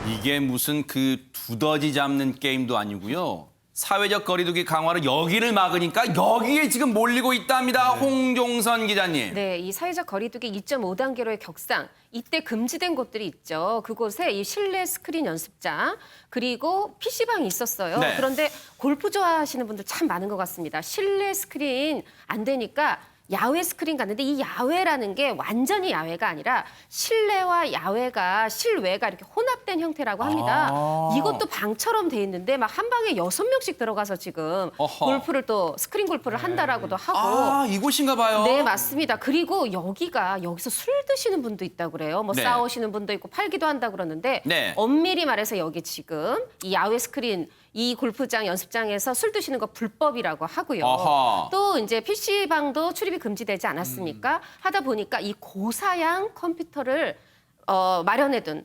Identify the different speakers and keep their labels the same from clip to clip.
Speaker 1: 이게 무슨 그 두더지 잡는 게임도 아니고요. 사회적 거리두기 강화로 여기를 막으니까 여기에 지금 몰리고 있답니다. 홍종선 기자님.
Speaker 2: 네, 이 사회적 거리두기 2.5단계로의 격상, 이때 금지된 곳들이 있죠. 그곳에 이 실내 스크린 연습장, 그리고 PC방이 있었어요.
Speaker 1: 네.
Speaker 2: 그런데 골프 좋아하시는 분들 참 많은 것 같습니다. 실내 스크린 안 되니까 야외 스크린 갔는데 이 야외라는 게 완전히 야외가 아니라 실내와 야외가 실외가 이렇게 혼합된 형태라고 합니다. 이것도 방처럼 돼 있는데 막 한 방에 6명씩 들어가서 지금
Speaker 1: 어허.
Speaker 2: 골프를 또 스크린 골프를 한다라고도 하고
Speaker 1: 아, 이곳인가 봐요.
Speaker 2: 네, 맞습니다. 그리고 여기서 술 드시는 분도 있다고 그래요. 뭐
Speaker 1: 네.
Speaker 2: 싸우시는 분도 있고 팔기도 한다 그러는데
Speaker 1: 네.
Speaker 2: 엄밀히 말해서 여기 지금 이 야외 스크린 이 골프장 연습장에서 술 드시는 거 불법이라고 하고요.
Speaker 1: 어허.
Speaker 2: 또 이제 PC방도 출입이 금지되지 않았습니까? 하다 보니까 이 고사양 컴퓨터를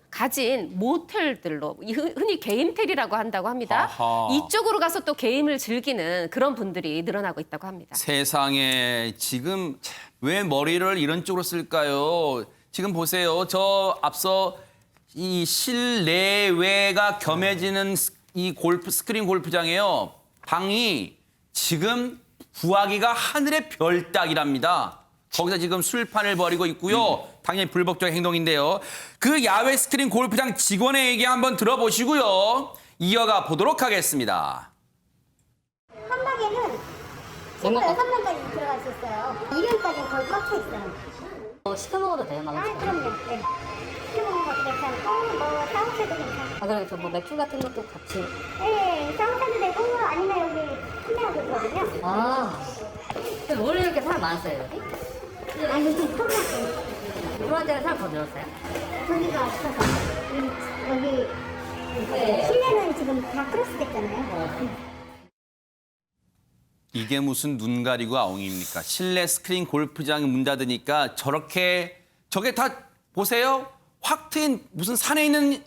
Speaker 2: 가진 모텔들로 흔히 게임텔이라고 한다고 합니다.
Speaker 1: 아하.
Speaker 2: 이쪽으로 가서 또 게임을 즐기는 그런 분들이 늘어나고 있다고 합니다.
Speaker 1: 세상에 지금 왜 머리를 이런 쪽으로 쓸까요? 지금 보세요. 저 앞서 이 실내외가 겸해지는 이 스크린 골프장에요. 방이 지금 구하기가 하늘의 별 따기랍니다. 거기서 지금 술판을 벌이고 있고요. 당연히 불법적 행동인데요. 그 야외 스크린 골프장 직원의 얘기 한번 들어보시고요. 이어가 보도록 하겠습니다.
Speaker 3: 한 방에는 6명까지 들어가 있었어요. 2명까지는 거의 꽉 차 있어요.
Speaker 4: 시켜 먹어도 돼요, 막.
Speaker 3: 그럼요. 네. 시켜먹는 것도 괜찮고, 뭐, 사오셔도 괜찮고.
Speaker 4: 아, 그래서 뭐 맥주 같은 것도 같이.
Speaker 3: 네, 사오셔도 되고, 아니면 여기 판매하고 있거든요.
Speaker 4: 아. 근데 원래 이렇게 사람 많았어요, 여기?
Speaker 3: 아, 요즘 처음났어요.
Speaker 4: 이번 때는 사람 더 늘었어요?
Speaker 3: 저기가 없어서. 여기, 실내는 지금 다 크로스 됐잖아요.
Speaker 1: 이게 무슨 눈 가리고 아웅입니까? 실내 스크린 골프장 문 닫으니까 저게 다 보세요. 확 트인 무슨 산에 있는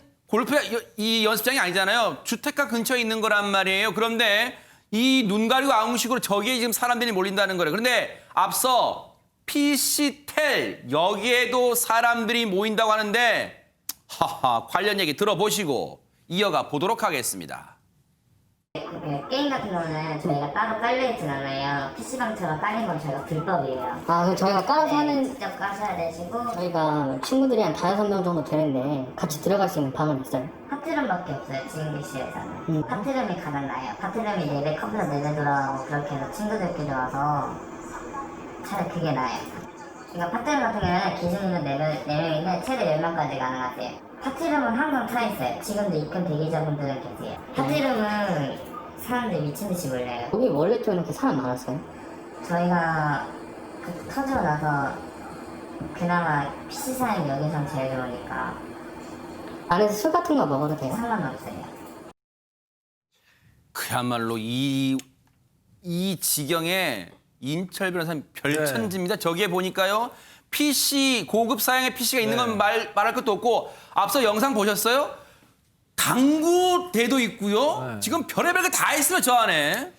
Speaker 1: 이 연습장이 아니잖아요. 주택가 근처에 있는 거란 말이에요. 그런데 이 눈 가리고 아웅식으로 저기에 지금 사람들이 몰린다는 거예요. 그런데 앞서 PC텔 여기에도 사람들이 모인다고 하는데 관련 얘기 들어보시고 이어가 보도록 하겠습니다.
Speaker 5: 게임 같은 거는 저희가 따로 깔려있진 않아요. PC방처럼 깔린 건 저희가 불법이에요.
Speaker 4: 아, 그럼 저희가 깔아서 하는,
Speaker 5: 직접 까셔야 되시고
Speaker 4: 저희가 친구들이 한 5-6명 정도 되는데 같이 들어갈 수 있는 방은 있어요?
Speaker 5: 파트룸밖에 없어요. 지금 DC에서는. 파트룸이 가장 나아요. 파트룸이 4대 컴퓨터 4대 들어가고 그렇게 해서 친구들끼리 와서 차라리 그게 나아요. 그러니까 파트룸 같은 경우는 기준으로 4명인데 최대 10명까지 가능하세요. 파티룸은 항상 차 있어요. 지금도 입금 대기자분들은 계세요. 파티룸은 사람들이 미친 듯이 몰려요.
Speaker 4: 여기 원래 또 이렇게 사람 많았어요?
Speaker 5: 저희가 터지고 나서 그나마 PC 사양이 여기선 제일 좋으니까
Speaker 4: 안에서 술 같은 거 먹어도 돼요?
Speaker 5: 상관없어요.
Speaker 1: 그야말로 이 지경에 인철 변호사님 별천지입니다. 저기에 보니까요. 고급 사양의 PC가 있는 건 말할 것도 없고 앞서 영상 보셨어요? 당구대도 있고요. 지금 별의별 거 다 있어요, 저 안에.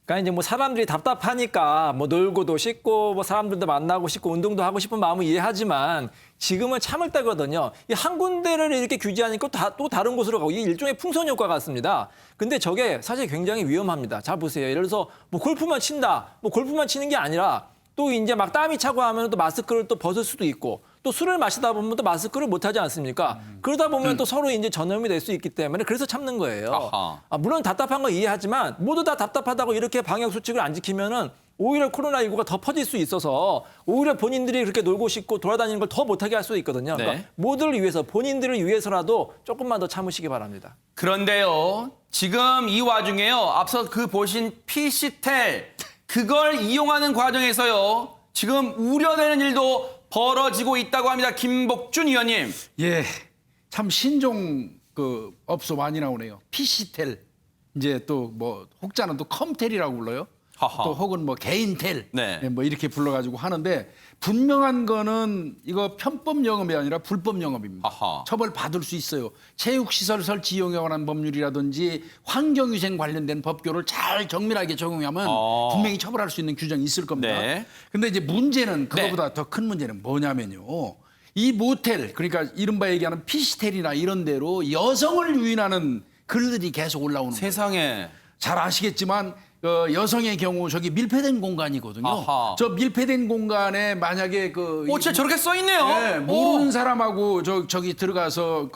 Speaker 6: 그러니까 이제 뭐 사람들이 답답하니까 뭐 놀고도 싶고 뭐 사람들도 만나고 싶고 운동도 하고 싶은 마음은 이해하지만 지금은 참을 때거든요. 이 한 군데를 이렇게 규제하니까 또 다른 곳으로 가고 이게 일종의 풍선 효과 같습니다. 근데 저게 사실 굉장히 위험합니다. 자 보세요. 예를 들어서 뭐 골프만 친다. 뭐 골프만 치는 게 아니라 또 이제 막 땀이 차고 하면 또 마스크를 또 벗을 수도 있고 또 술을 마시다 보면 또 마스크를 못 하지 않습니까? 그러다 보면 또 서로 이제 전염이 될 수 있기 때문에 그래서 참는 거예요.
Speaker 1: 아하.
Speaker 6: 물론 답답한 건 이해하지만 모두 다 답답하다고 이렇게 방역 수칙을 안 지키면은 오히려 코로나19가 더 퍼질 수 있어서 오히려 본인들이 그렇게 놀고 싶고 돌아다니는 걸 더 못하게 할 수도 있거든요.
Speaker 1: 네.
Speaker 6: 그러니까 모두를 위해서 본인들을 위해서라도 조금만 더 참으시기 바랍니다.
Speaker 1: 그런데요. 지금 이 와중에요. 앞서 그 보신 PC텔 그걸 이용하는 과정에서요. 지금 우려되는 일도 벌어지고 있다고 합니다. 김복준 의원님.
Speaker 7: 예, 참 신종 그 업소 많이 나오네요. PC텔, 이제 또 뭐 혹자는 또 컴텔이라고 불러요.
Speaker 1: 하하.
Speaker 7: 또 혹은 뭐 개인텔,
Speaker 1: 네.
Speaker 7: 뭐 이렇게 불러가지고 하는데 분명한 거는 이거 편법 영업이 아니라 불법 영업입니다.
Speaker 1: 아하.
Speaker 7: 처벌 받을 수 있어요. 체육시설 설치 이용에 관한 법률이라든지 환경위생 관련된 법규를 잘 정밀하게 적용하면 분명히 처벌할 수 있는 규정이 있을 겁니다.
Speaker 1: 네.
Speaker 7: 근데 이제 문제는 그거보다 더 큰 문제는 뭐냐면요. 이 모텔 그러니까 이른바 얘기하는 피시텔이나 이런 데로 여성을 유인하는 글들이 계속 올라오는 거예요.
Speaker 1: 세상에.
Speaker 7: 잘 아시겠지만 여성의 경우 저기 밀폐된 공간이거든요.
Speaker 1: 아하.
Speaker 7: 저 밀폐된 공간에 만약에
Speaker 1: 진짜 저렇게 써 있네요.
Speaker 7: 네, 모르는 사람하고 저기 들어가서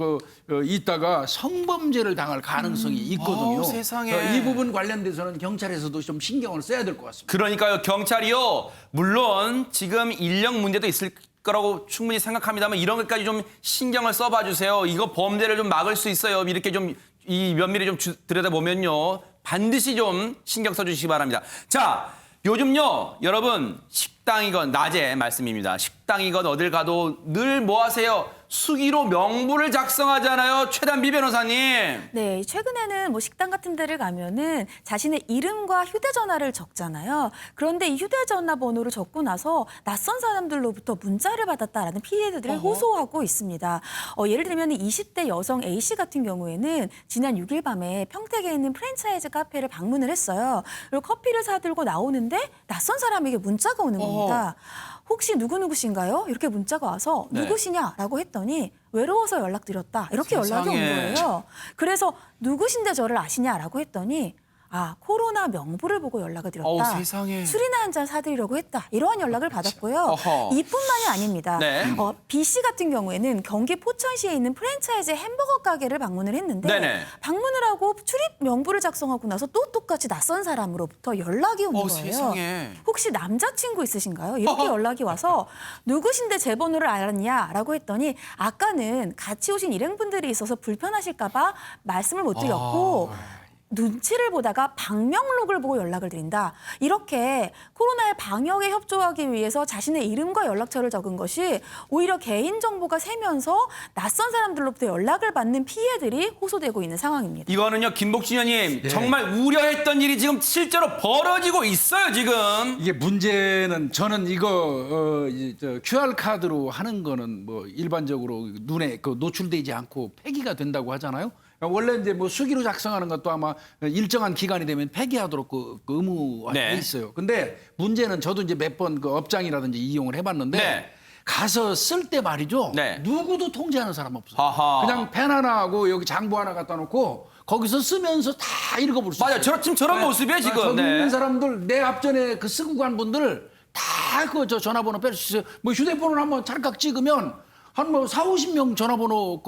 Speaker 7: 있다가 성범죄를 당할 가능성이 있거든요.
Speaker 1: 세상에.
Speaker 7: 이 부분 관련돼서는 경찰에서도 좀 신경을 써야 될 것 같습니다.
Speaker 1: 그러니까요, 경찰이요. 물론 지금 인력 문제도 있을 거라고 충분히 생각합니다만 이런 것까지 좀 신경을 써봐 주세요. 이거 범죄를 좀 막을 수 있어요. 이렇게 좀 이 면밀히 좀 들여다보면요. 반드시 좀 신경 써주시기 바랍니다. 자, 요즘요, 여러분 식당이건 낮에 말씀입니다. 식당이건 어딜 가도 늘 뭐 하세요? 수기로 명부를 작성하잖아요. 최단비 변호사님.
Speaker 8: 네, 최근에는 뭐 식당 같은 데를 가면은 자신의 이름과 휴대전화를 적잖아요. 그런데 이 휴대전화 번호를 적고 나서 낯선 사람들로부터 문자를 받았다라는 피해들을 호소하고 있습니다. 예를 들면 20대 여성 A씨 같은 경우에는 지난 6일 밤에 평택에 있는 프랜차이즈 카페를 방문을 했어요. 그리고 커피를 사들고 나오는데 낯선 사람에게 문자가 오는 겁니다. 혹시 누구누구신가요? 이렇게 문자가 와서
Speaker 1: 네.
Speaker 8: 누구시냐라고 했더니 외로워서 연락드렸다. 이렇게 연락이 온
Speaker 1: 세상에.
Speaker 8: 거예요. 그래서 누구신데 저를 아시냐라고 했더니 코로나 명부를 보고 연락을 드렸다.
Speaker 1: 세상에.
Speaker 8: 술이나 한 잔 사드리려고 했다. 이러한 연락을 받았고요.
Speaker 1: 어허.
Speaker 8: 이뿐만이 아닙니다.
Speaker 1: 네.
Speaker 8: B 씨 같은 경우에는 경기 포천시에 있는 프랜차이즈 햄버거 가게를 방문을 했는데
Speaker 1: 네네.
Speaker 8: 방문을 하고 출입 명부를 작성하고 나서 또 똑같이 낯선 사람으로부터 연락이 오는 거예요.
Speaker 1: 세상에.
Speaker 8: 혹시 남자친구 있으신가요? 이렇게 연락이 와서 누구신데 제 번호를 알았냐라고 했더니 아까는 같이 오신 일행분들이 있어서 불편하실까 봐 말씀을 못 드렸고 눈치를 보다가 방명록을 보고 연락을 드린다. 이렇게 코로나의 방역에 협조하기 위해서 자신의 이름과 연락처를 적은 것이 오히려 개인정보가 새면서 낯선 사람들로부터 연락을 받는 피해들이 호소되고 있는 상황입니다.
Speaker 1: 이거는요, 김복진 의원님 정말 우려했던 일이 지금 실제로 벌어지고 있어요, 지금.
Speaker 7: 이게 문제는 저는 이거 QR 카드로 하는 거는 뭐 일반적으로 눈에 노출되지 않고 폐기가 된다고 하잖아요. 원래 이제 뭐 수기로 작성하는 것도 아마 일정한 기간이 되면 폐기하도록 의무화돼 있어요. 근데 문제는 저도 이제 몇 번 업장이라든지 이용을 해봤는데
Speaker 1: 네.
Speaker 7: 가서 쓸 때 말이죠.
Speaker 1: 네.
Speaker 7: 누구도 통제하는 사람 없어요.
Speaker 1: 아하.
Speaker 7: 그냥 펜 하나 하고 여기 장부 하나 갖다 놓고 거기서 쓰면서 다 읽어볼 수
Speaker 1: 맞아요.
Speaker 7: 있어요.
Speaker 1: 지금 저런 모습이에요, 지금.
Speaker 7: 저기
Speaker 1: 네.
Speaker 7: 있는 사람들 내 앞전에 쓰고 간 분들 다 저 전화번호 뺄 수 있어요. 뭐 휴대폰을 한번 찰칵 찍으면 한 뭐 40~50명 전화번호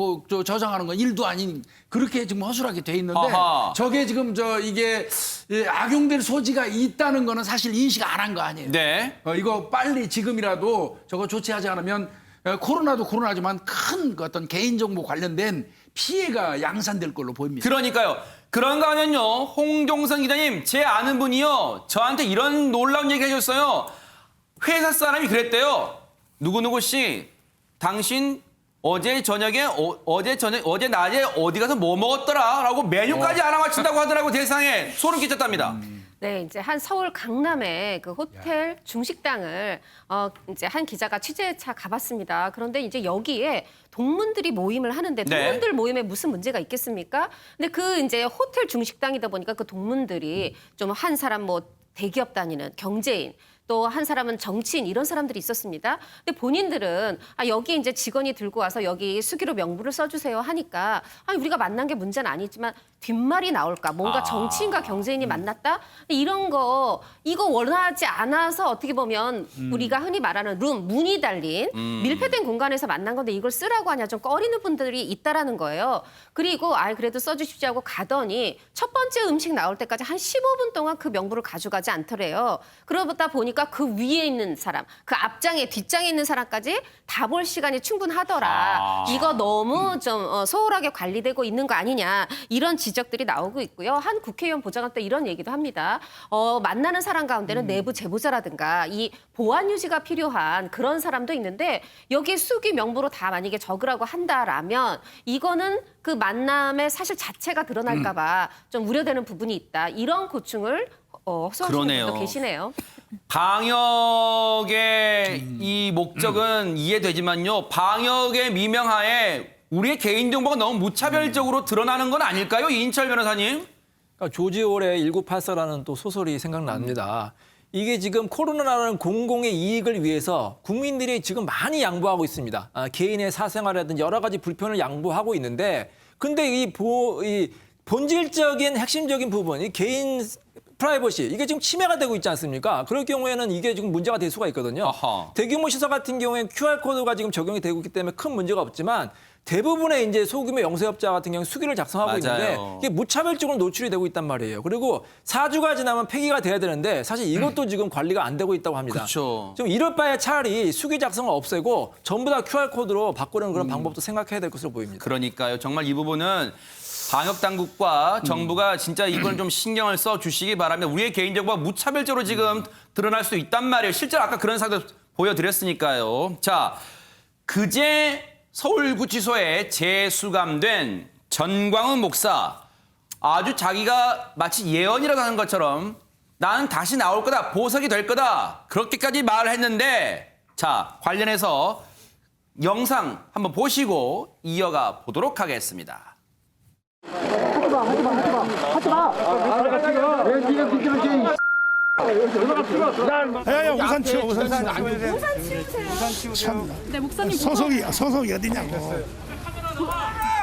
Speaker 7: 저장하는 건 일도 아닌 그렇게 지금 허술하게 돼 있는데
Speaker 1: 아하.
Speaker 7: 저게 지금 이게 악용될 소지가 있다는 거는 사실 인식 안 한 거 아니에요.
Speaker 1: 네.
Speaker 7: 이거 빨리 지금이라도 저거 조치하지 않으면 코로나도 코로나지만 큰 어떤 개인정보 관련된 피해가 양산될 걸로 보입니다.
Speaker 1: 그러니까요. 그런가 하면요, 홍종선 기자님, 제 아는 분이요, 저한테 이런 놀라운 얘기 해줬어요. 회사 사람이 그랬대요. 누구누구 씨, 당신 어제 낮에 어디 가서 뭐 먹었더라? 라고 메뉴까지 알아맞힌다고 하더라고. 세상에 소름 끼쳤답니다.
Speaker 2: 네, 이제 한 서울 강남의 그 호텔 중식당을 이제 한 기자가 취재차 가봤습니다. 그런데 이제 여기에 동문들이 모임을 하는데 동문들 모임에 무슨 문제가 있겠습니까? 근데 그 이제 호텔 중식당이다 보니까 그 동문들이 좀 한 사람 뭐 대기업 다니는 경제인, 또 한 사람은 정치인 이런 사람들이 있었습니다. 근데 본인들은 여기 이제 직원이 들고 와서 여기 수기로 명부를 써주세요 하니까 우리가 만난 게 문제는 아니지만 뒷말이 나올까 뭔가 정치인과 경제인이 만났다 이런 거 이거 원하지 않아서 어떻게 보면 우리가 흔히 말하는 문이 달린 밀폐된 공간에서 만난 건데 이걸 쓰라고 하냐 좀 꺼리는 분들이 있다라는 거예요. 그리고 그래도 써주십시오 하고 가더니 첫 번째 음식 나올 때까지 한 15분 동안 그 명부를 가져가지 않더래요. 그러다 보니까 그 위에 있는 사람, 그 앞장에 뒷장에 있는 사람까지 다 볼 시간이 충분하더라. 이거 너무 좀 소홀하게 관리되고 있는 거 아니냐. 이런 지적들이 나오고 있고요. 한 국회의원 보좌관 또 이런 얘기도 합니다. 만나는 사람 가운데는 내부 제보자라든가 이 보안 유지가 필요한 그런 사람도 있는데 여기에 수기 명부로 다 만약에 적으라고 한다라면 이거는 그 만남의 사실 자체가 드러날까 봐 좀 우려되는 부분이 있다. 이런 고충을 호소하시는 분도 계시네요.
Speaker 1: 방역의 이 목적은 이해되지만요. 방역의 미명하에 우리의 개인정보가 너무 무차별적으로 드러나는 건 아닐까요? 이인철 변호사님?
Speaker 6: 그러니까 조지 올의 1984라는 또 소설이 생각납니다. 이게 지금 코로나라는 공공의 이익을 위해서 국민들이 지금 많이 양보하고 있습니다. 개인의 사생활이라든지 여러 가지 불편을 양보하고 있는데 근데 이 본질적인 핵심적인 부분, 이 개인 프라이버시 이게 지금 침해가 되고 있지 않습니까? 그럴 경우에는 이게 지금 문제가 될 수가 있거든요.
Speaker 1: 아하.
Speaker 6: 대규모 시설 같은 경우에는 QR코드가 지금 적용이 되고 있기 때문에 큰 문제가 없지만 대부분의 이제 소규모 영세업자 같은 경우는 수기를 작성하고
Speaker 1: 맞아요.
Speaker 6: 있는데 이게 무차별적으로 노출이 되고 있단 말이에요. 그리고 4주가 지나면 폐기가 돼야 되는데 사실 이것도 지금 관리가 안 되고 있다고 합니다.
Speaker 1: 그렇죠.
Speaker 6: 좀 이럴 바에 차라리 수기 작성을 없애고 전부 다 QR코드로 바꾸는 그런 방법도 생각해야 될 것으로 보입니다.
Speaker 1: 그러니까요. 정말 이 부분은 방역 당국과 정부가 진짜 이걸 좀 신경을 써 주시기 바랍니다. 우리의 개인정보가 무차별적으로 지금 드러날 수 있단 말이에요. 실제로 아까 그런 사례도 보여드렸으니까요. 자, 그제 서울구치소에 재수감된 전광훈 목사 아주 자기가 마치 예언이라고 하는 것처럼 나는 다시 나올 거다, 보석이 될 거다 그렇게까지 말을 했는데 자, 관련해서 영상 한번 보시고 이어가 보도록 하겠습니다.
Speaker 9: 야야 우산 치워 우산 치우세요.
Speaker 8: 네, 목사님
Speaker 9: 소속이 어디냐고.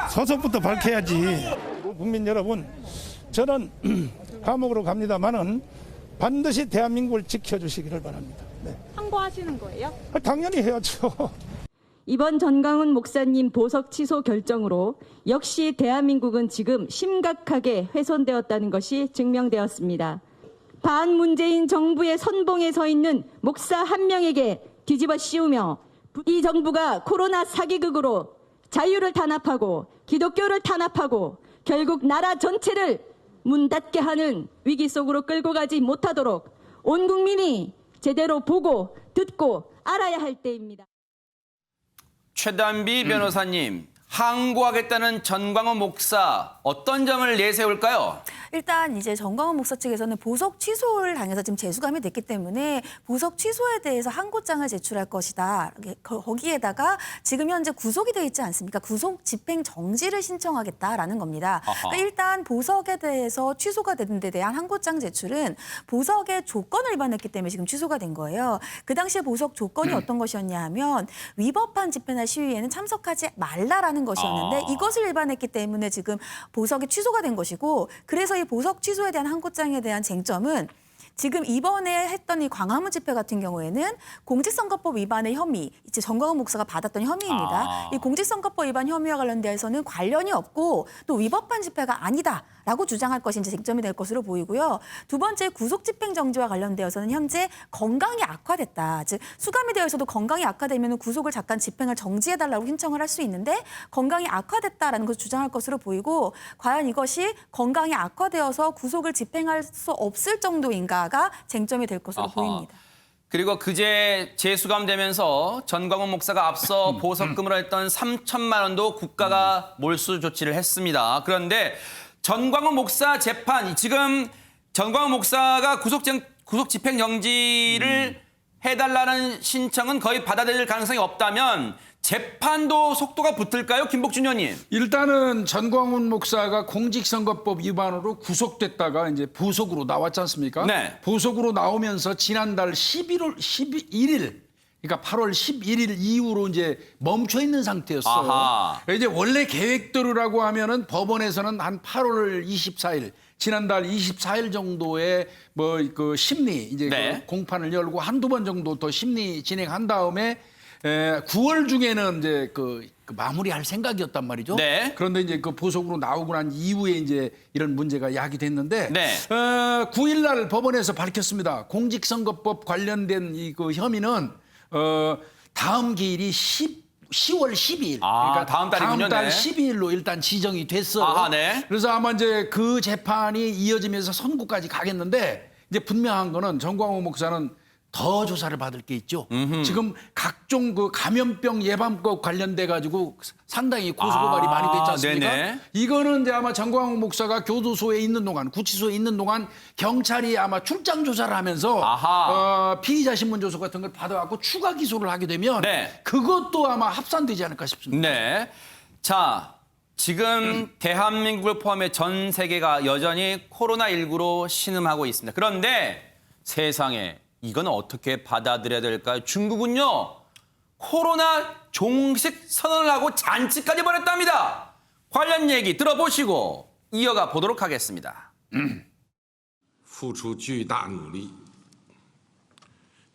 Speaker 9: 소속부터 밝혀야지. 국민 여러분, 저는 감옥으로 갑니다만은 반드시 대한민국을 지켜주시기를 바랍니다. 네.
Speaker 8: 항거하시는 거예요?
Speaker 9: 당연히 해야죠.
Speaker 10: 이번 전광훈 목사님 보석 취소 결정으로 역시 대한민국은 지금 심각하게 훼손되었다는 것이 증명되었습니다. 반문재인 정부의 선봉에 서 있는 목사 한 명에게 뒤집어 씌우며 이 정부가 코로나 사기극으로 자유를 탄압하고 기독교를 탄압하고 결국 나라 전체를 문 닫게 하는 위기 속으로 끌고 가지 못하도록 온 국민이 제대로 보고 듣고 알아야 할 때입니다.
Speaker 1: 최단비 변호사님, 항고하겠다는 전광훈 목사 어떤 점을 내세울까요?
Speaker 8: 일단 이제 전광훈 목사 측에서는 보석 취소를 당해서 지금 재수감이 됐기 때문에 보석 취소에 대해서 항고장을 제출할 것이다. 거기에다가 지금 현재 구속이 돼 있지 않습니까? 구속 집행 정지를 신청하겠다라는 겁니다. 그러니까 일단 보석에 대해서 취소가 된 데 대한 항고장 제출은 보석의 조건을 위반했기 때문에 지금 취소가 된 거예요. 그 당시에 보석 조건이 어떤 것이었냐 하면 위법한 집회나 시위에는 참석하지 말라라는 것이었는데 이것을 위반했기 때문에 지금 보석이 취소가 된 것이고 그래서 이 보석 취소에 대한 항고장에 대한 쟁점은 지금 이번에 했던 이 광화문 집회 같은 경우에는 공직선거법 위반의 혐의, 이제 전광훈 목사가 받았던 혐의입니다. 이 공직선거법 위반 혐의와 관련되어서는 관련이 없고 또 위법한 집회가 아니다라고 주장할 것이 이제 쟁점이 될 것으로 보이고요. 두 번째 구속집행정지와 관련되어서는 현재 건강이 악화됐다. 즉 수감이 되어 있어도 건강이 악화되면 구속을 잠깐 집행을 정지해달라고 신청을 할 수 있는데 건강이 악화됐다라는 것을 주장할 것으로 보이고 과연 이것이 건강이 악화되어서 구속을 집행할 수 없을 정도인가 가 쟁점이 될 것으로 보입니다.
Speaker 1: 그리고 그제 재수감되면서 전광훈 목사가 앞서 보석금으로 했던 3천만 원도 국가가 몰수 조치를 했습니다. 그런데 전광훈 목사 재판, 지금 전광훈 목사가 구속 집행 정지를 해달라는 신청은 거의 받아들일 가능성이 없다면 재판도 속도가 붙을까요? 김복준 의원님.
Speaker 7: 일단은 전광훈 목사가 공직선거법 위반으로 구속됐다가 이제 보석으로 나왔지 않습니까?
Speaker 1: 네.
Speaker 7: 보석으로 나오면서 지난달 11일, 그러니까 8월 11일 이후로 이제 멈춰 있는 상태였어요.
Speaker 1: 아하.
Speaker 7: 이제 원래 계획대로라고 하면은 법원에서는 한 8월 24일, 지난달 24일 정도에 뭐 그 심리 이제
Speaker 1: 네.
Speaker 7: 그 공판을 열고 한두 번 정도 더 심리 진행한 다음에 9월 중에는 이제 그 마무리할 생각이었단 말이죠.
Speaker 1: 네.
Speaker 7: 그런데 이제 그 보석으로 나오고 난 이후에 이제 이런 문제가 야기됐는데
Speaker 1: 네.
Speaker 7: 9일날 법원에서 밝혔습니다. 공직선거법 관련된 이 그 혐의는 다음 기일이 10월 12일.
Speaker 1: 아, 다음 달이군요.
Speaker 7: 다음 달
Speaker 1: 네.
Speaker 7: 12일로 일단 지정이 됐어요.
Speaker 1: 아하, 네.
Speaker 7: 그래서 아마 이제 그 재판이 이어지면서 선고까지 가겠는데 이제 분명한 거는 전광훈 목사는 더 조사를 받을 게 있죠. 지금 각종 그 감염병 예방법 관련돼 가지고 상당히 고소고발이 많이 됐지 않습니까?
Speaker 1: 네네.
Speaker 7: 이거는 이제 아마 전광훈 목사가 교도소에 있는 동안, 구치소에 있는 동안 경찰이 아마 출장 조사를 하면서 피의자 신문 조서 같은 걸 받아갖고 추가 기소를 하게 되면
Speaker 1: 네.
Speaker 7: 그것도 아마 합산되지 않을까 싶습니다.
Speaker 1: 네. 자, 지금 대한민국을 포함해 전 세계가 여전히 코로나19로 신음하고 있습니다. 그런데 세상에 이건 어떻게 받아들여야 될까요? 중국은요, 코로나 종식 선언을 하고 잔치까지 벌였답니다. 관련 얘기 들어보시고 이어가 보도록 하겠습니다.
Speaker 11: 付出巨大努力，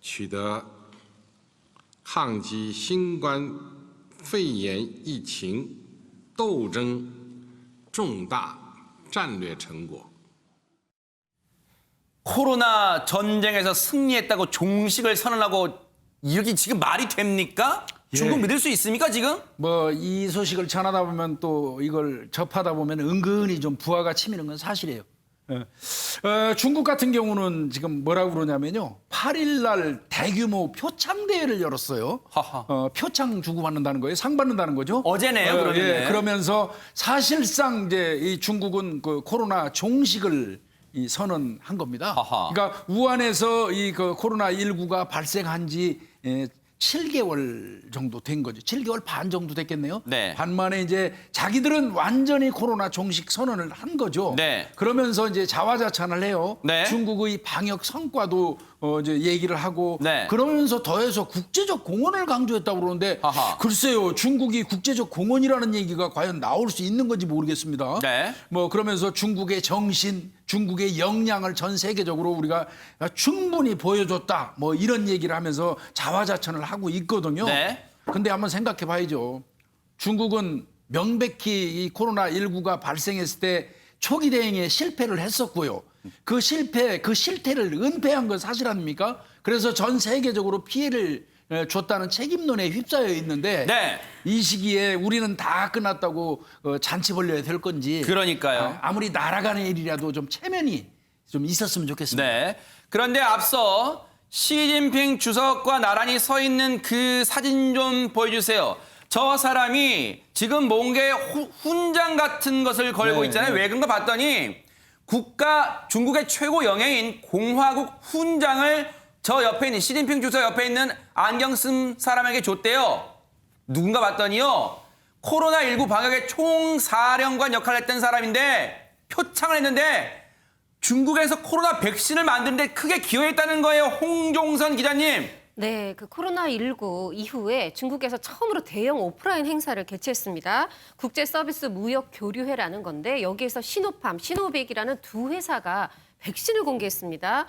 Speaker 11: 取得抗击新冠肺炎疫情斗争重大战略成果。
Speaker 1: 코로나 전쟁에서 승리했다고 종식을 선언하고 이렇게 지금 말이 됩니까? 중국 믿을 수 있습니까 지금?
Speaker 7: 뭐 이 소식을 전하다 보면 또 이걸 접하다 보면 은근히 좀 부하가 치미는 건 사실이에요. 중국 같은 경우는 지금 뭐라고 그러냐면요. 8일 날 대규모 표창 대회를 열었어요. 표창 주고받는다는 거예요. 상 받는다는 거죠.
Speaker 1: 어제네요, 그러면.
Speaker 7: 예, 그러면서 사실상 이제 이 중국은 그 코로나 종식을 선언한 겁니다. 그러니까 우한에서 이 그 코로나 19가 발생한 지 7개월 정도 된 거죠. 7개월 반 정도 됐겠네요.
Speaker 1: 네.
Speaker 7: 반 만에 이제 자기들은 완전히 코로나 종식 선언을 한 거죠.
Speaker 1: 네.
Speaker 7: 그러면서 이제 자화자찬을 해요.
Speaker 1: 네.
Speaker 7: 중국의 방역 성과도 이제 얘기를 하고
Speaker 1: 네.
Speaker 7: 그러면서 더해서 국제적 공헌을 강조했다고 그러는데 글쎄요. 중국이 국제적 공헌이라는 얘기가 과연 나올 수 있는 건지 모르겠습니다.
Speaker 1: 네.
Speaker 7: 뭐 그러면서 중국의 정신, 중국의 역량을 전 세계적으로 우리가 충분히 보여줬다. 뭐 이런 얘기를 하면서 자화자찬을 하고 있거든요.
Speaker 1: 네.
Speaker 7: 근데 한번 생각해 봐야죠. 중국은 명백히 이 코로나19가 발생했을 때 초기 대응에 실패를 했었고요. 그 실태를 은폐한 건 사실 아닙니까? 그래서 전 세계적으로 피해를 줬다는 책임론에 휩싸여 있는데
Speaker 1: 네.
Speaker 7: 이 시기에 우리는 다 끝났다고 잔치 벌려야 될 건지
Speaker 1: 그러니까요.
Speaker 7: 아무리 날아가는 일이라도 좀 체면이 좀 있었으면 좋겠습니다.
Speaker 1: 네. 그런데 앞서 시진핑 주석과 나란히 서 있는 그 사진 좀 보여주세요. 저 사람이 지금 뭔가 훈장 같은 것을 걸고 있잖아요. 왜 그런가 봤더니 중국의 최고 영예인 공화국 훈장을 저 옆에 있는 시진핑 주석 옆에 있는 안경 쓴 사람에게 줬대요. 누군가 봤더니요. 코로나19 방역의 총사령관 역할을 했던 사람인데 표창을 했는데 중국에서 코로나 백신을 만드는데 크게 기여했다는 거예요. 홍종선 기자님.
Speaker 2: 네, 그 코로나19 이후에 중국에서 처음으로 대형 오프라인 행사를 개최했습니다. 국제서비스무역교류회라는 건데 여기에서 시노팜, 시노백이라는 두 회사가 백신을 공개했습니다.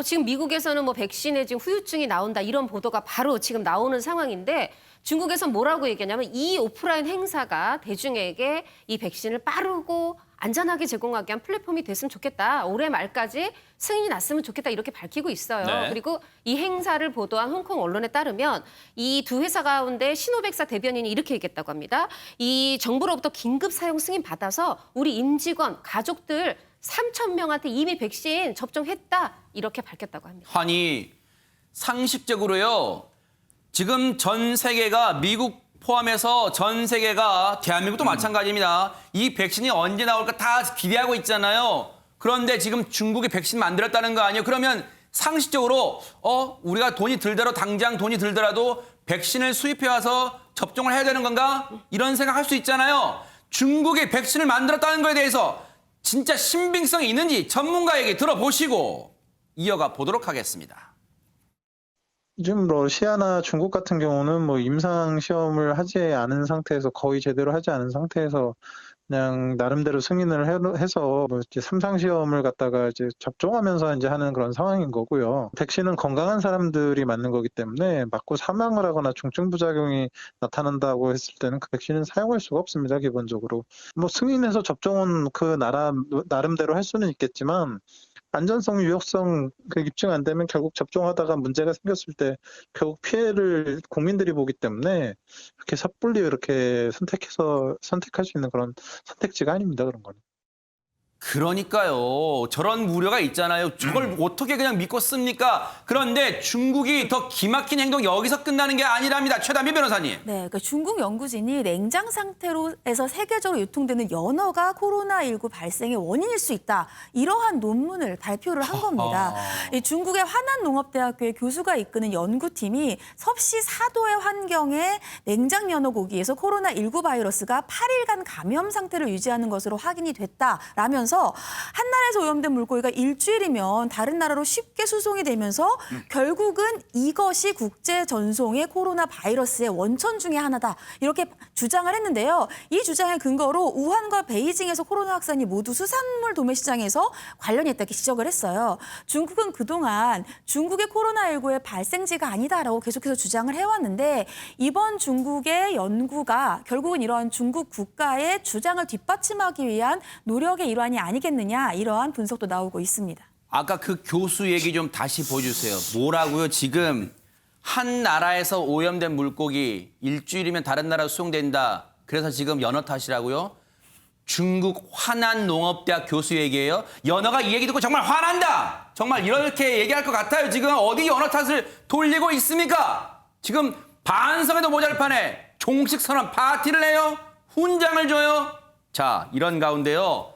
Speaker 2: 지금 미국에서는 뭐 백신에 지금 후유증이 나온다 이런 보도가 바로 지금 나오는 상황인데 중국에서 뭐라고 얘기하냐면 이 오프라인 행사가 대중에게 이 백신을 빠르고 안전하게 제공하게 한 플랫폼이 됐으면 좋겠다. 올해 말까지 승인이 났으면 좋겠다. 이렇게 밝히고 있어요.
Speaker 1: 네.
Speaker 2: 그리고 이 행사를 보도한 홍콩 언론에 따르면 이 두 회사 가운데 시노백사 대변인이 이렇게 얘기했다고 합니다. 이 정부로부터 긴급 사용 승인 받아서 우리 임직원, 가족들 3,000명한테 이미 백신 접종했다. 이렇게 밝혔다고 합니다.
Speaker 1: 아니 상식적으로요. 지금 전 세계가 미국 포함해서 전 세계가 대한민국도 마찬가지입니다. 이 백신이 언제 나올까 다 기대하고 있잖아요. 그런데 지금 중국이 백신 만들었다는 거 아니에요? 그러면 상식적으로 우리가 당장 돈이 들더라도 백신을 수입해 와서 접종을 해야 되는 건가? 이런 생각할 수 있잖아요. 중국이 백신을 만들었다는 거에 대해서 진짜 신빙성이 있는지 전문가에게 들어보시고 이어가 보도록 하겠습니다.
Speaker 12: 지금 러시아나 중국 같은 경우는 뭐 임상 시험을 하지 않은 상태에서 거의 제대로 하지 않은 상태에서 그냥 나름대로 승인을 해서 뭐 이제 삼상 시험을 갖다가 이제 접종하면서 이제 하는 그런 상황인 거고요. 백신은 건강한 사람들이 맞는 거기 때문에 맞고 사망을 하거나 중증 부작용이 나타난다고 했을 때는 그 백신은 사용할 수가 없습니다. 기본적으로 뭐 승인해서 접종은 그 나름대로 할 수는 있겠지만. 안전성, 유효성 입증 안 되면 결국 접종하다가 문제가 생겼을 때 결국 피해를 국민들이 보기 때문에 이렇게 섣불리 이렇게 선택할 수 있는 그런 선택지가 아닙니다. 그런 거는.
Speaker 1: 그러니까요. 저런 우려가 있잖아요. 저걸 어떻게 그냥 믿고 씁니까? 그런데 중국이 더 기막힌 행동 여기서 끝나는 게 아니랍니다. 최단비 변호사님.
Speaker 8: 네, 그러니까 중국 연구진이 냉장 상태로에서 세계적으로 유통되는 연어가 코로나19 발생의 원인일 수 있다. 이러한 논문을 발표를 한 겁니다. 이 중국의 화난농업대학교의 교수가 이끄는 연구팀이 섭씨 4도의 환경에 냉장 연어 고기에서 코로나19 바이러스가 8일간 감염 상태를 유지하는 것으로 확인이 됐다라면서 나서 한 나라에서 오염된 물고기가 일주일이면 다른 나라로 쉽게 수송이 되면서 결국은 이것이 국제 전송의 코로나 바이러스의 원천 중에 하나다. 이렇게 주장을 했는데요. 이 주장의 근거로 우한과 베이징에서 코로나 확산이 모두 수산물 도매 시장에서 관련이 있다고 지적을 했어요. 중국은 그동안 중국의 코로나19의 발생지가 아니다라고 계속해서 주장을 해왔는데 이번 중국의 연구가 결국은 이러한 중국 국가의 주장을 뒷받침하기 위한 노력의 일환이 아니겠느냐 이러한 분석도 나오고 있습니다.
Speaker 1: 아까 그 교수 얘기 좀 다시 보여주세요. 뭐라고요? 지금 한 나라에서 오염된 물고기 일주일이면 다른 나라로 수송된다. 그래서 지금 연어 탓이라고요? 중국 화난농업대학 교수 얘기예요. 연어가 이 얘기 듣고 정말 화난다. 정말 이렇게 얘기할 것 같아요. 지금 어디 연어 탓을 돌리고 있습니까? 지금 반성에도 모자랄 판에 종식 선언 파티를 해요. 훈장을 줘요. 자, 이런 가운데요.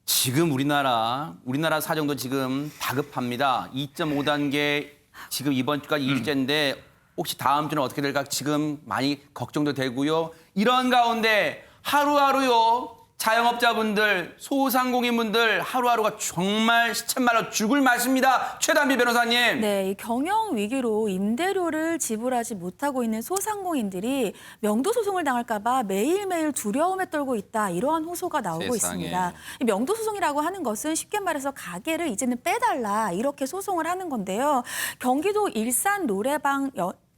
Speaker 1: 지금 우리나라 사정도 지금 다급합니다. 2.5단계 지금 이번 주까지 2주째인데 혹시 다음 주는 어떻게 될까 지금 많이 걱정도 되고요. 이런 가운데 하루하루요. 자영업자분들, 소상공인분들 하루하루가 정말 시쳇말로 죽을 맛입니다. 최단비 변호사님.
Speaker 8: 네, 이 경영 위기로 임대료를 지불하지 못하고 있는 소상공인들이 명도 소송을 당할까 봐 매일매일 두려움에 떨고 있다. 이러한 호소가 나오고
Speaker 1: 세상에.
Speaker 8: 있습니다. 이 명도 소송이라고 하는 것은 쉽게 말해서 가게를 이제는 빼달라 이렇게 소송을 하는 건데요. 경기도 일산 노래방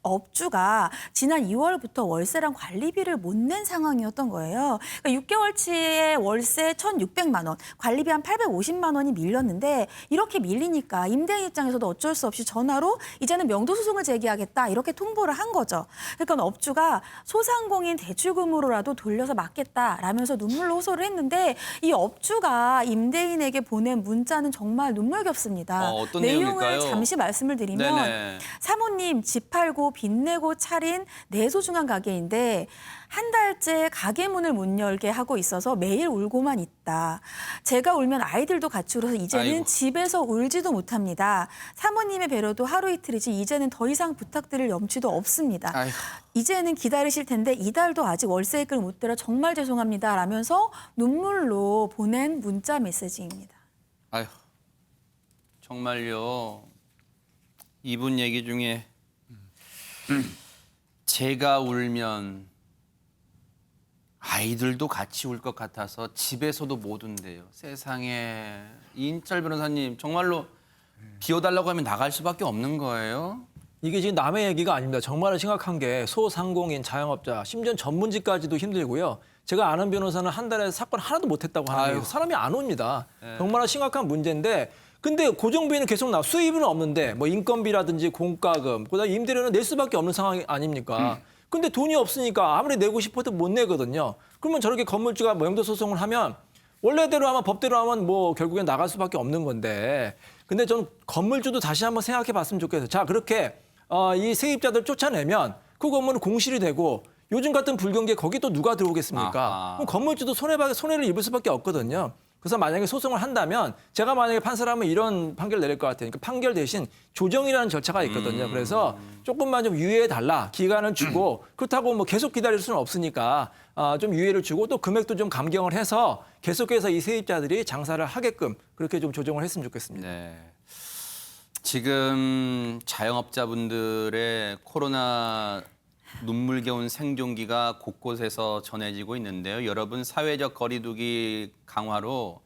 Speaker 8: 업주가 지난 2월부터 월세랑 관리비를 못 낸 상황이었던 거예요. 그러니까 6개월치의 월세 1,600만 원, 관리비 한 850만 원이 밀렸는데 이렇게 밀리니까 임대인 입장에서도 어쩔 수 없이 전화로 이제는 명도 소송을 제기하겠다 이렇게 통보를 한 거죠. 그러니까 업주가 소상공인 대출금으로라도 돌려서 막겠다라면서 눈물로 호소를 했는데 이 업주가 임대인에게 보낸 문자는 정말 눈물겹습니다.
Speaker 1: 어떤
Speaker 8: 내용을
Speaker 1: 내용일까요?
Speaker 8: 잠시 말씀을 드리면
Speaker 1: 네네.
Speaker 8: 사모님 집 팔고 빚 내고 차린 내 소중한 가게인데 한 달째 가게 문을 못 열게 하고 있어서 매일 울고만 있다. 제가 울면 아이들도 같이 울어서 이제는
Speaker 1: 아이고.
Speaker 8: 집에서 울지도 못합니다. 사모님의 배려도 하루 이틀이지 이제는 더 이상 부탁드릴 염치도 없습니다.
Speaker 1: 아이고.
Speaker 8: 이제는 기다리실 텐데 이달도 아직 월세액을 못 들어 정말 죄송합니다. 라면서 눈물로 보낸 문자 메시지입니다.
Speaker 1: 아휴, 정말요. 이분 얘기 중에 제가 울면 아이들도 같이 울 것 같아서 집에서도 못 운대요. 세상에. 이인철 변호사님 정말로 비워달라고 하면 나갈 수밖에 없는 거예요?
Speaker 6: 이게 지금 남의 얘기가 아닙니다. 정말 심각한 게 소상공인, 자영업자, 심지어 전문직까지도 힘들고요. 제가 아는 변호사는 한 달에 사건 하나도 못했다고 하는 게 사람이 안 옵니다. 정말 심각한 문제인데 근데 고정비는 계속 수입은 없는데 뭐 인건비라든지 공과금, 그다음에 임대료는 낼 수밖에 없는 상황 아닙니까? 근데 돈이 없으니까 아무리 내고 싶어도 못 내거든요. 그러면 저렇게 건물주가 명도 소송을 하면 원래대로 하면 법대로 하면 뭐 결국엔 나갈 수밖에 없는 건데 근데 전 건물주도 다시 한번 생각해 봤으면 좋겠어요. 자, 그렇게 이 세입자들 쫓아내면 그 건물은 공실이 되고 요즘 같은 불경기에 거기 또 누가 들어오겠습니까? 그럼 건물주도 손해를 입을 수밖에 없거든요. 그래서 만약에 소송을 한다면 제가 만약에 판사라면 이런 판결 내릴 것 같아요. 그러니까 판결 대신 조정이라는 절차가 있거든요. 그래서 조금만 좀 유예해달라. 기간을 주고 그렇다고 뭐 계속 기다릴 수는 없으니까 좀 유예를 주고 또 금액도 좀 감경을 해서 계속해서 이 세입자들이 장사를 하게끔 그렇게 좀 조정을 했으면 좋겠습니다.
Speaker 1: 네. 지금 자영업자분들의 코로나 눈물겨운 생존기가 곳곳에서 전해지고 있는데요. 여러분 사회적 거리두기 강화로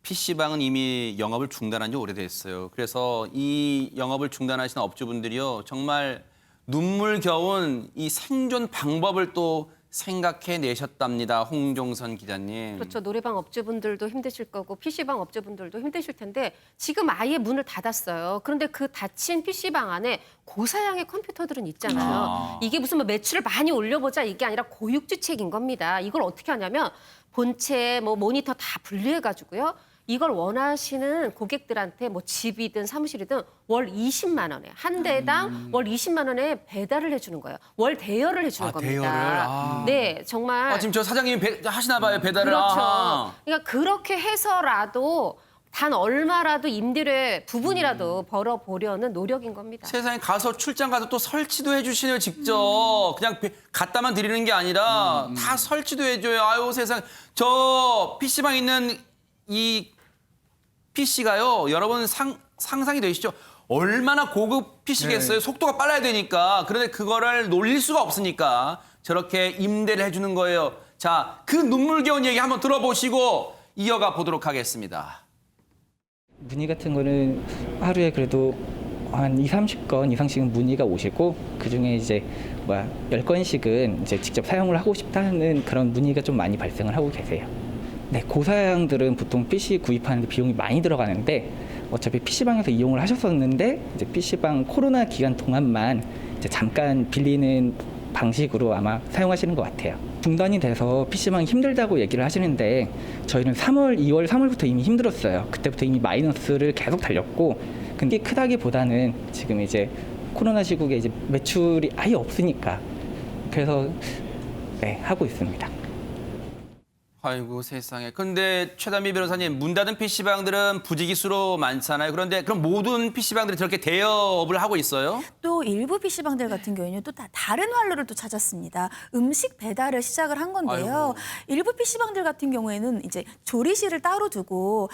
Speaker 1: PC방은 이미 영업을 중단한 지 오래됐어요. 그래서 이 영업을 중단하시는 업주분들이요. 정말 눈물겨운 이 생존 방법을 또 생각해내셨답니다. 홍종선 기자님.
Speaker 2: 그렇죠. 노래방 업주분들도 힘드실 거고 PC방 업주분들도 힘드실 텐데 지금 아예 문을 닫았어요. 그런데 그 닫힌 PC방 안에 고사양의 컴퓨터들은 있잖아요. 이게 무슨 뭐 매출을 많이 올려보자 이게 아니라 고육지책인 겁니다. 이걸 어떻게 하냐면 본체, 뭐 모니터 다 분리해가지고요. 이걸 원하시는 고객들한테 뭐 집이든 사무실이든 월 20만 원에 한 대당 월 20만 원에 배달을 해주는 거예요. 월 대여를 해주는 겁니다.
Speaker 1: 대여를?
Speaker 2: 네, 정말.
Speaker 1: 지금 저 사장님이 하시나 봐요, 배달을.
Speaker 2: 그렇죠.
Speaker 1: 아하.
Speaker 2: 그러니까 그렇게 해서라도 단 얼마라도 임대료의 부분이라도 벌어보려는 노력인 겁니다.
Speaker 1: 세상에 가서 출장 가서 또 설치도 해주시네요, 직접. 그냥 갖다만 드리는 게 아니라 다 설치도 해줘요. 아유, 세상. 저 PC방 있는 이 PC가요, 여러분 상상이 되시죠? 얼마나 고급 PC겠어요? 속도가 빨라야 되니까. 그런데 그거를 놀릴 수가 없으니까 저렇게 임대를 해주는 거예요. 자, 그 눈물겨운 얘기 한번 들어보시고 이어가 보도록 하겠습니다.
Speaker 13: 문의 같은 거는 하루에 그래도 한 20-30건 이상씩은 문의가 오시고 그중에 이제 10건씩은 이제 직접 사용을 하고 싶다는 그런 문의가 좀 많이 발생을 하고 계세요. 네, 고사양들은 보통 PC 구입하는 데 비용이 많이 들어가는데 어차피 PC방에서 이용을 하셨었는데 이제 PC방 코로나 기간 동안만 이제 잠깐 빌리는 방식으로 아마 사용하시는 것 같아요. 중단이 돼서 PC방이 힘들다고 얘기를 하시는데 저희는 2월 3월부터 이미 힘들었어요. 그때부터 이미 마이너스를 계속 달렸고 근데 크다기보다는 지금 이제 코로나 시국에 이제 매출이 아예 없으니까 그래서 네, 하고 있습니다.
Speaker 1: 아이고 세상에. 근데 최단미 변호사님, 문 닫은 PC방들은 부지기수로 많잖아요. 그런데 그럼 모든 PC방들이 저렇게 대여업을 하고 있어요?
Speaker 8: 또 일부 PC방들 같은 경우에는 또 다른 활로를 또 찾았습니다. 음식 배달을 시작을 한 건데요.
Speaker 1: 아이고.
Speaker 8: 일부 PC방들 같은 경우에는 이제 조리실을 따로 두고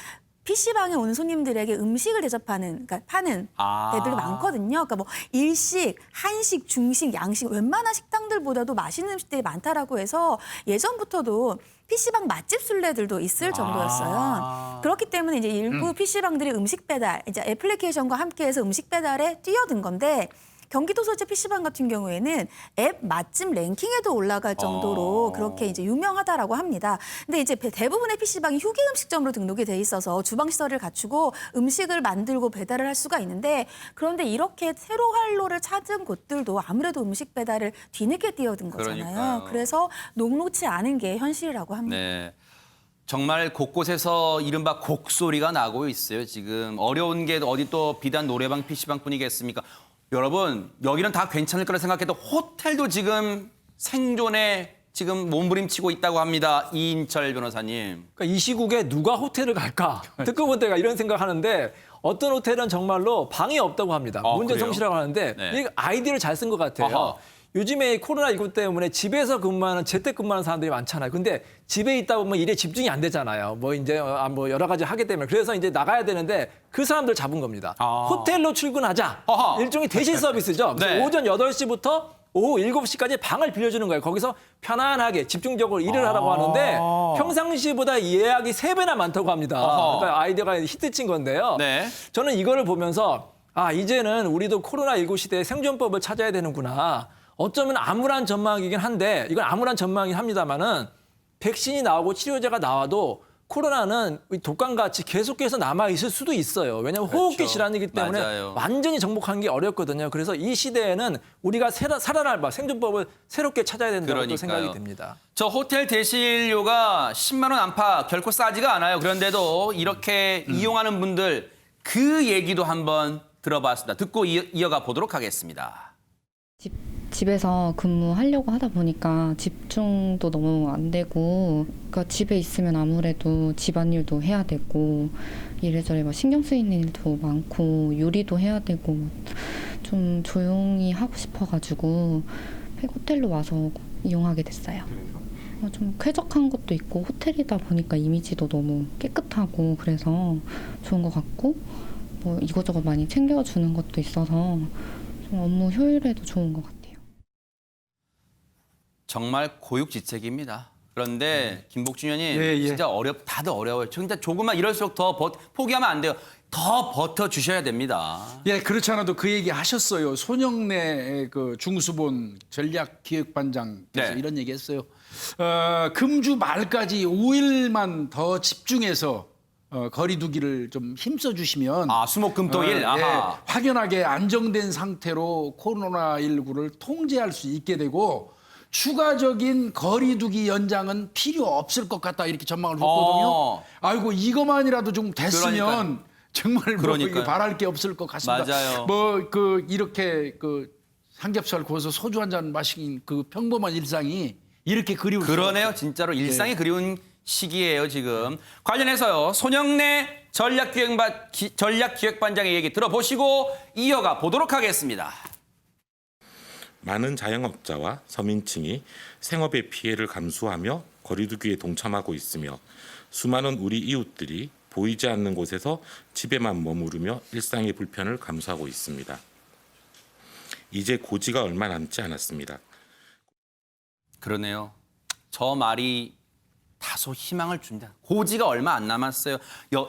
Speaker 8: PC방에 오는 손님들에게 음식을 대접하는, 그러니까 파는 데들이 많거든요. 그러니까 뭐 일식, 한식, 중식, 양식 웬만한 식당들보다도 맛있는 음식들이 많다라고 해서 예전부터도 PC방 맛집 순례들도 있을 정도였어요. 그렇기 때문에 이제 일부 PC방들이 음식 배달, 이제 애플리케이션과 함께해서 음식 배달에 뛰어든 건데 경기도 소재 PC방 같은 경우에는 앱 맛집 랭킹에도 올라갈 정도로 그렇게 이제 유명하다라고 합니다. 근데 이제 대부분의 PC방이 휴게 음식점으로 등록이 돼 있어서 주방 시설을 갖추고 음식을 만들고 배달을 할 수가 있는데 그런데 이렇게 새로 활로를 찾은 곳들도 아무래도 음식 배달을 뒤늦게 뛰어든 거잖아요.
Speaker 1: 그러니까요.
Speaker 8: 그래서 녹록치 않은 게 현실이라고 합니다.
Speaker 1: 네. 정말 곳곳에서 이른바 곡소리가 나고 있어요. 지금 어려운 게 어디 또 비단 노래방 PC방뿐이겠습니까? 여러분, 여기는 다 괜찮을 거라 생각해도 호텔도 지금 생존에 지금 몸부림치고 있다고 합니다. 이인철 변호사님.
Speaker 6: 그러니까 이 시국에 누가 호텔을 갈까? 듣고 보니까 이런 생각하는데 어떤 호텔은 정말로 방이 없다고 합니다. 문제
Speaker 1: 그래요?
Speaker 6: 성실하고 하는데
Speaker 1: 네.
Speaker 6: 이 아이디어를 잘 쓴 것 같아요.
Speaker 1: 아하.
Speaker 6: 요즘에 코로나19 때문에 집에서 근무하는 재택근무하는 사람들이 많잖아요. 근데 집에 있다 보면 일에 집중이 안 되잖아요. 뭐 이제 뭐 여러 가지 하기 때문에 그래서 이제 나가야 되는데 그 사람들 잡은 겁니다. 호텔로 출근하자.
Speaker 1: 아하.
Speaker 6: 일종의 대신 서비스죠. 그래서
Speaker 1: 네.
Speaker 6: 오전 8시부터 오후 7시까지 방을 빌려주는 거예요. 거기서 편안하게 집중적으로 일을 하라고 하는데 평상시보다 예약이 3배나 많다고 합니다.
Speaker 1: 아하.
Speaker 6: 그러니까 아이디어가 히트친 건데요.
Speaker 1: 네.
Speaker 6: 저는 이거를 보면서 이제는 우리도 코로나19 시대에 생존법을 찾아야 되는구나. 어쩌면 암울한 전망이긴 한데 이건 암울한 전망이긴 합니다만은 백신이 나오고 치료제가 나와도 코로나는 독감같이 계속해서 남아있을 수도 있어요. 왜냐하면 호흡기 질환이기 때문에
Speaker 1: 맞아요.
Speaker 6: 완전히 정복하는 게 어렵거든요. 그래서 이 시대에는 우리가 살아날 생존법을 새롭게 찾아야 된다고
Speaker 1: 그러니까요.
Speaker 6: 생각이 듭니다.
Speaker 1: 저 호텔 대실료가 10만 원 안팎 결코 싸지가 않아요. 그런데도 이렇게 이용하는 분들 그 얘기도 한번 들어봤습니다. 듣고 이어가 보도록 하겠습니다.
Speaker 14: 집에서 근무하려고 하다 보니까 집중도 너무 안 되고 그러니까 집에 있으면 아무래도 집안일도 해야 되고 이래저래 막 신경 쓰이는 일도 많고 요리도 해야 되고 좀 조용히 하고 싶어가지고 호텔로 와서 이용하게 됐어요. 좀 쾌적한 것도 있고 호텔이다 보니까 이미지도 너무 깨끗하고 그래서 좋은 것 같고 뭐 이것저것 많이 챙겨주는 것도 있어서 좀 업무 효율에도 좋은 것 같아요.
Speaker 1: 정말 고육지책입니다. 그런데 김복준 의원님
Speaker 7: 예, 예.
Speaker 1: 진짜 다들 어려워요. 진짜 조금만 이럴수록 더 포기하면 안 돼요. 더 버텨주셔야 됩니다.
Speaker 7: 예, 그렇지 않아도 그 얘기 하셨어요. 손영래 그 중수본 전략기획반장께서
Speaker 1: 네.
Speaker 7: 이런 얘기 했어요. 금주 말까지 5일만 더 집중해서 거리두기를 좀 힘써 주시면
Speaker 1: 수목금토일 아하.
Speaker 7: 확연하게 안정된 상태로 코로나19를 통제할 수 있게 되고 추가적인 거리두기 연장은 필요 없을 것 같다 이렇게 전망을 줬거든요. 아이고 이것만이라도 좀 됐으면
Speaker 1: 그러니까요.
Speaker 7: 정말 뭐
Speaker 1: 그러니까요.
Speaker 7: 이게 바랄 게 없을 것 같습니다.
Speaker 1: 맞아요.
Speaker 7: 뭐 이렇게 삼겹살 구워서 소주 한 잔 마신 그 평범한 일상이 이렇게 그리울 수
Speaker 1: 그러네요.
Speaker 7: 없어요.
Speaker 1: 진짜로 일상이
Speaker 7: 네.
Speaker 1: 그리운 시기예요 지금. 관련해서요. 손영래 전략기획반장의 얘기 들어보시고 이어가 보도록 하겠습니다.
Speaker 15: 많은 자영업자와 서민층이 생업의 피해를 감수하며 거리두기에 동참하고 있으며 수많은 우리 이웃들이 보이지 않는 곳에서 집에만 머무르며 일상의 불편을 감수하고 있습니다. 이제 고지가 얼마 남지 않았습니다.
Speaker 1: 그러네요. 저 말이 다소 희망을 준다. 고지가 얼마 안 남았어요.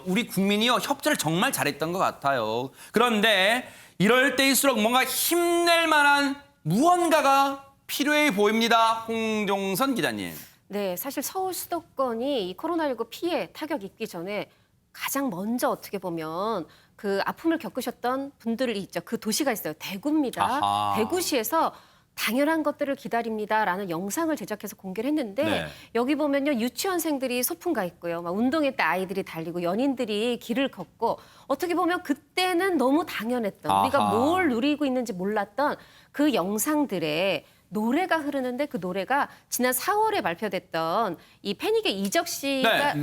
Speaker 1: 우리 국민이요, 협조를 정말 잘했던 것 같아요. 그런데 이럴 때일수록 뭔가 힘낼 만한 무언가가 필요해 보입니다. 홍종선 기자님.
Speaker 2: 네, 사실 서울 수도권이 이 코로나19 피해 타격 입기 전에 가장 먼저 어떻게 보면 그 아픔을 겪으셨던 분들이 있죠. 그 도시가 있어요. 대구입니다.
Speaker 1: 아하.
Speaker 2: 대구시에서 당연한 것들을 기다립니다라는 영상을 제작해서 공개를 했는데
Speaker 1: 네.
Speaker 2: 여기 보면요, 유치원생들이 소풍 가 있고요, 막 운동회 때 아이들이 달리고 연인들이 길을 걷고, 어떻게 보면 그때는 너무 당연했던, 우리가
Speaker 1: 아하.
Speaker 2: 뭘 누리고 있는지 몰랐던 그 영상들에 노래가 흐르는데, 그 노래가 지난 4월에 발표됐던 이 패닉의 이적 씨가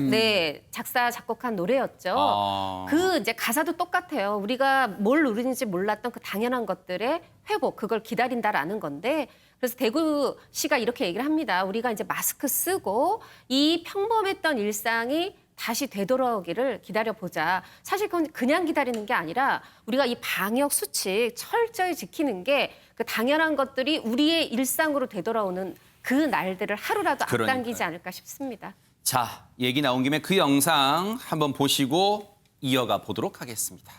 Speaker 2: 작사 작곡한 노래였죠. 그 이제 가사도 똑같아요. 우리가 뭘 누리는지 몰랐던 그 당연한 것들의 회복, 그걸 기다린다라는 건데, 그래서 대구시가 이렇게 얘기를 합니다. 우리가 이제 마스크 쓰고 이 평범했던 일상이 다시 되돌아오기를 기다려보자. 사실 그건 그냥 기다리는 게 아니라 우리가 이 방역 수칙 철저히 지키는 게 그 당연한 것들이 우리의 일상으로 되돌아오는 그 날들을 하루라도 앞당기지 않을까 싶습니다.
Speaker 1: 자, 얘기 나온 김에 그 영상 한번 보시고 이어가 보도록 하겠습니다.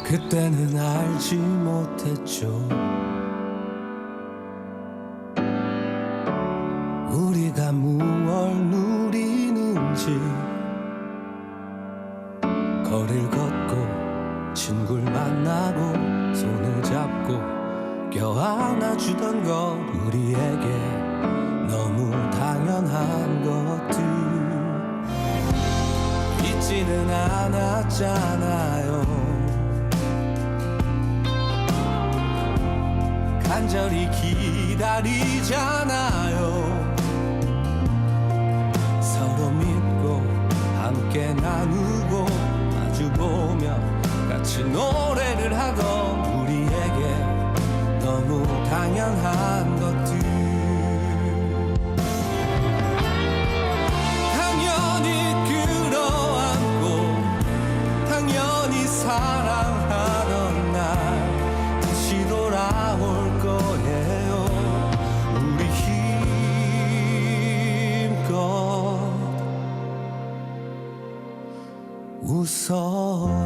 Speaker 16: 그때는 알지 못했죠. 우리가 무얼 누리는지. 거리를 걷고 친구를 만나고 손을 잡고 껴안아주던 것, 우리에게 너무 당연한 것들 잊지는 않았잖아요. 간절히 기다리잖아요. 서로 믿고 함께 나누고 마주보며 같이 노래를 하던 우리에게 너무 당연한 것들, 당연히 끌어안고 당연히 사랑하던 날 다시 돌아올 거예요. 우리 힘껏 웃어요.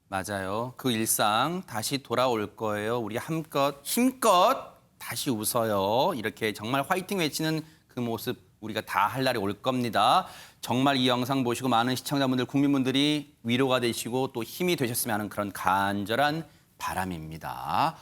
Speaker 1: 맞아요. 그 일상 다시 돌아올 거예요. 우리 힘껏 다시 웃어요. 이렇게 정말 화이팅 외치는 그 모습 우리가 다 할 날이 올 겁니다. 정말 이 영상 보시고 많은 시청자분들, 국민분들이 위로가 되시고 또 힘이 되셨으면 하는 그런 간절한 바람입니다.